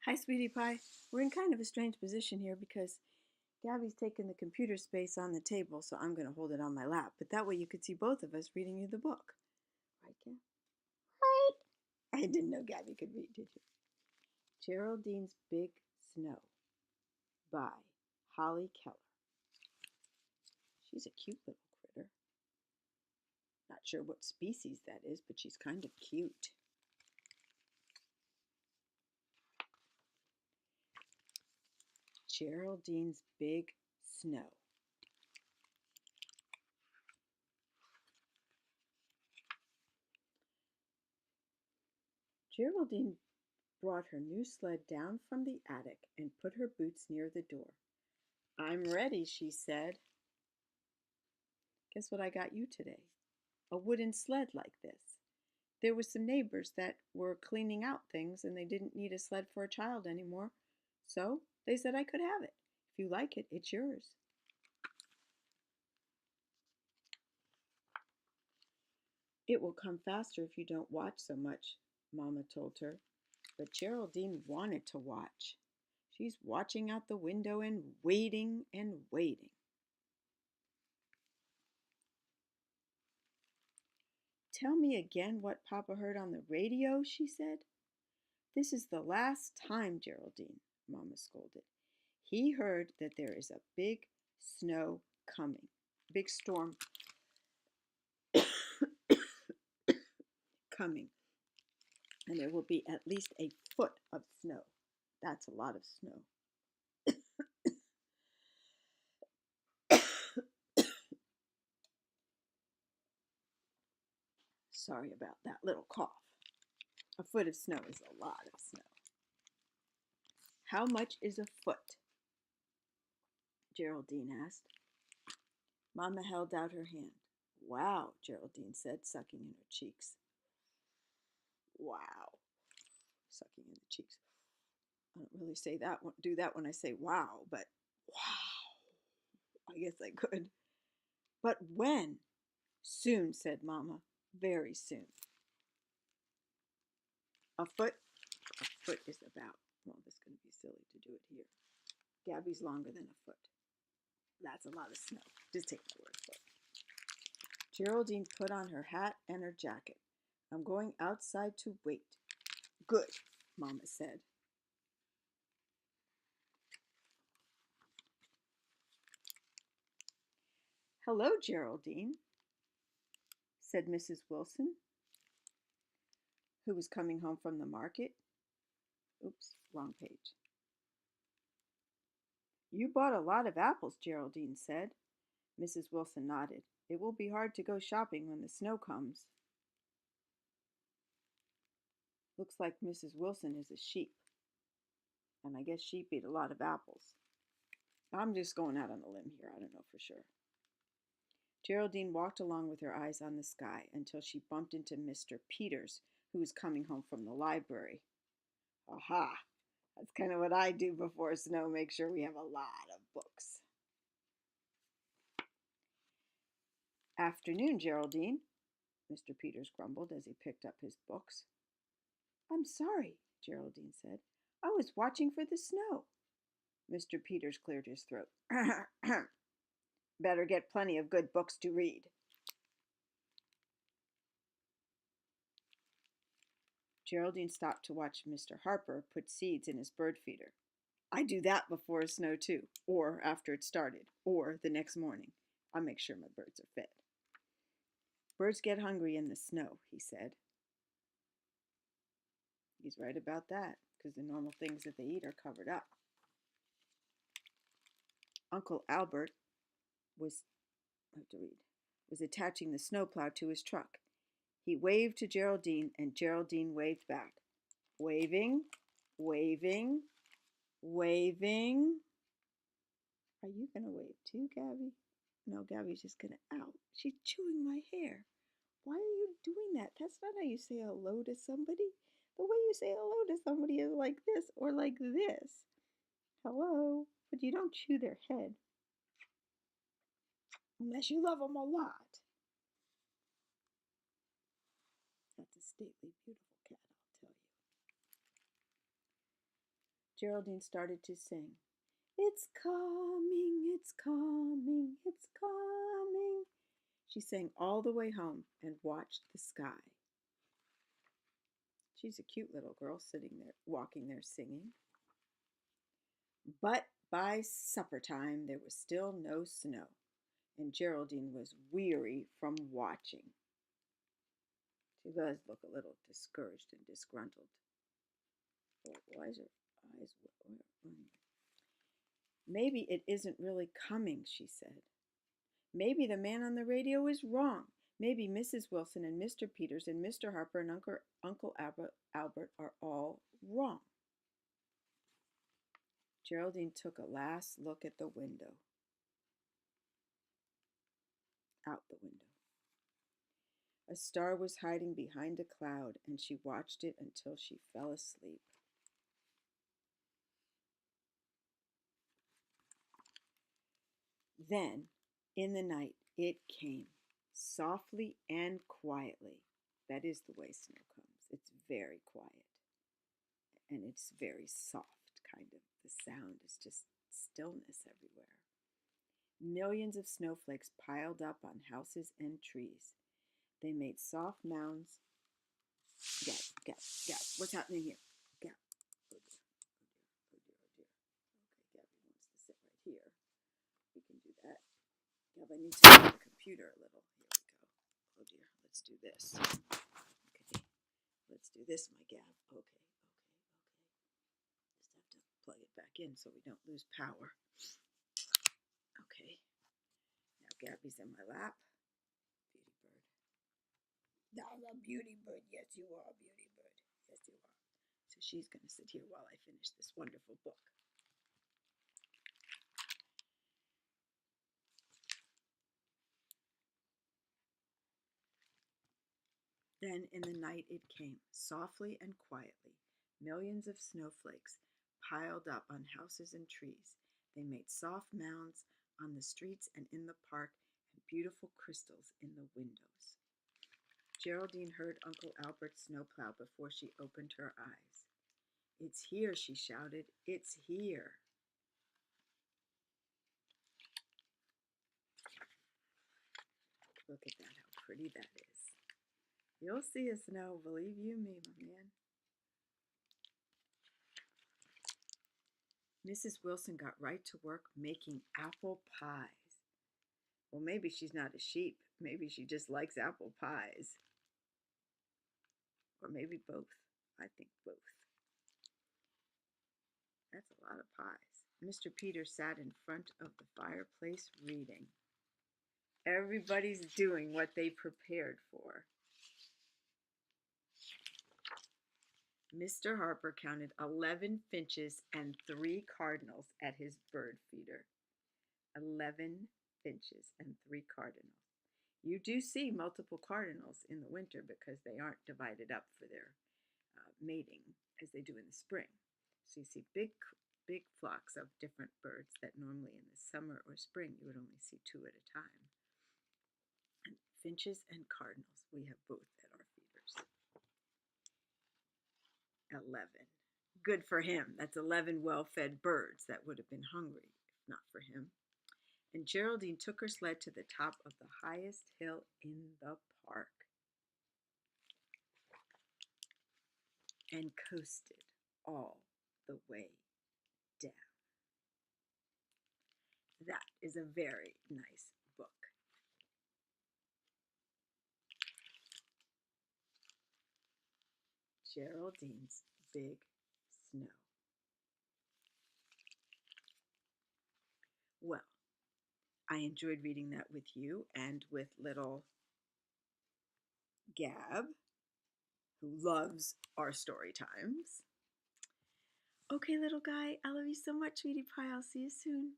Hi, sweetie pie. We're in kind of a strange position here because Gabby's taken the computer space on the table, so I'm going to hold it on my lap. But that way you could see both of us reading you the book. Right, Gab? Right. I didn't know Gabby could read, did you? Geraldine's Big Snow by Holly Keller. She's a cute little critter. Not sure what species that is, but she's kind of cute. Geraldine's Big Snow. Geraldine brought her new sled down from the attic and put her boots near the door. I'm ready, she said. Guess what I got you today? A wooden sled like this. There were some neighbors that were cleaning out things and they didn't need a sled for a child anymore. So they said I could have it. If you like it, it's yours. It will come faster if you don't watch so much, Mama told her. But Geraldine wanted to watch. She's watching out the window and waiting and waiting. Tell me again what Papa heard on the radio, she said. This is the last time, Geraldine, Mama scolded. He heard that there is a big snow coming, big storm coming, and there will be at least a foot of snow. That's a lot of snow. Sorry about that little cough. A foot of snow is a lot of snow. How much is a foot? Geraldine asked. Mama held out her hand. Wow, Geraldine said, sucking in her cheeks. Wow, sucking in the cheeks. I don't really do that when I say wow, but wow, I guess I could. But when? Soon, said Mama, very soon. A foot is about, well, this is going to be silly to do it here. Gabby's longer than a foot. That's a lot of snow. Just take my word for it. Geraldine put on her hat and her jacket. I'm going outside to wait. Good, Mama said. Hello, Geraldine, said Mrs. Wilson, who was coming home from the market. Oops, wrong page. You bought a lot of apples, Geraldine said. Mrs. Wilson nodded. It will be hard to go shopping when the snow comes. Looks like Mrs. Wilson is a sheep, and I guess sheep eat a lot of apples. I'm just going out on a limb here. I don't know for sure. Geraldine walked along with her eyes on the sky until she bumped into Mr. Peters, who was coming home from the library. Aha! That's kind of what I do before snow, make sure we have a lot of books. Afternoon, Geraldine, Mr. Peters grumbled as he picked up his books. I'm sorry, Geraldine said. I was watching for the snow. Mr. Peters cleared his throat. Better get plenty of good books to read. Geraldine stopped to watch Mr. Harper put seeds in his bird feeder. I do that before a snow too, or after it started, or the next morning. I'll make sure my birds are fed. Birds get hungry in the snow, he said. He's right about that, because the normal things that they eat are covered up. Uncle Albert was attaching the snowplow to his truck. He waved to Geraldine, and Geraldine waved back. Waving, waving, waving. Are you going to wave too, Gabby? No, Gabby's just going to, ow, she's chewing my hair. Why are you doing that? That's not how you say hello to somebody. The way you say hello to somebody is like this or like this. Hello, but you don't chew their head. Unless you love them a lot. That's a stately, beautiful cat, I'll tell you. Geraldine started to sing. It's coming, it's coming, it's coming. She sang all the way home and watched the sky. She's a cute little girl sitting there, walking there singing. But by supper time, there was still no snow, and Geraldine was weary from watching. She does look a little discouraged and disgruntled. Why is her eyes? Maybe it isn't really coming, she said. Maybe the man on the radio is wrong. Maybe Mrs. Wilson and Mr. Peters and Mr. Harper and Uncle Albert are all wrong. Geraldine took a last look at the window. Out the window. A star was hiding behind a cloud, and she watched it until she fell asleep. Then, in the night, it came, softly and quietly. That is the way snow comes. It's very quiet, and it's very soft, kind of. The sound is just stillness everywhere. Millions of snowflakes piled up on houses and trees. They made soft mounds. Gab. What's happening here? Gab. Oh dear. Okay, Gabby wants to sit right here. We can do that. Gab, I need to move the computer a little. Here we go. Oh dear. Let's do this. Okay. Let's do this, my Gab. Okay. Just have to plug it back in so we don't lose power. Okay. Now Gabby's in my lap. Beauty bird. I'm a beauty bird. Yes, you are a beauty bird. Yes, you are. So she's going to sit here while I finish this wonderful book. Then in the night it came, softly and quietly. Millions of snowflakes piled up on houses and trees. They made soft mounds on the streets and in the park, and beautiful crystals in the windows. Geraldine heard Uncle Albert's snowplow before she opened her eyes. It's here, she shouted. It's here. Look at that, how pretty that is. You'll see a snow, believe you me, my man. Mrs. Wilson got right to work making apple pies. Well, maybe she's not a sheep. Maybe she just likes apple pies. Or maybe both. I think both. That's a lot of pies. Mr. Peters sat in front of the fireplace reading. Everybody's doing what they prepared for. Mr. Harper counted 11 finches and 3 cardinals at his bird feeder. 11 finches and 3 cardinals. You do see multiple cardinals in the winter because they aren't divided up for their mating as they do in the spring. So you see big flocks of different birds that normally in the summer or spring you would only see 2 at a time. And finches and cardinals, we have both at our feeders. 11. Good for him. That's 11 well-fed birds that would have been hungry if not for him. And Geraldine took her sled to the top of the highest hill in the park and coasted all the way down. That is a very nice book. Geraldine's Big Snow. Well, I enjoyed reading that with you and with little Gab, who loves our story times. Okay, little guy, I love you so much, sweetie pie. I'll see you soon.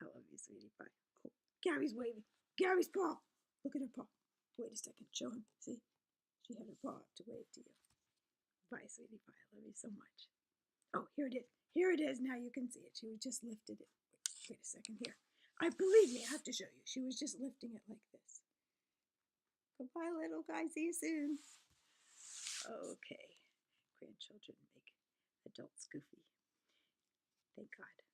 I love you, sweetie pie. Oh, Gabby's waving. Gabby's paw. Look at her paw. Wait a second. Show him. See? She had her paw up to wave to you. Bye, sweetie pie. I love you so much. Oh, here it is. Here it is. Now you can see it. She just lifted it. Wait a second here. I believe me. I have to show you. She was just lifting it like this. Goodbye, little guy. See you soon. Okay. grandchildren make adults goofy. Thank God.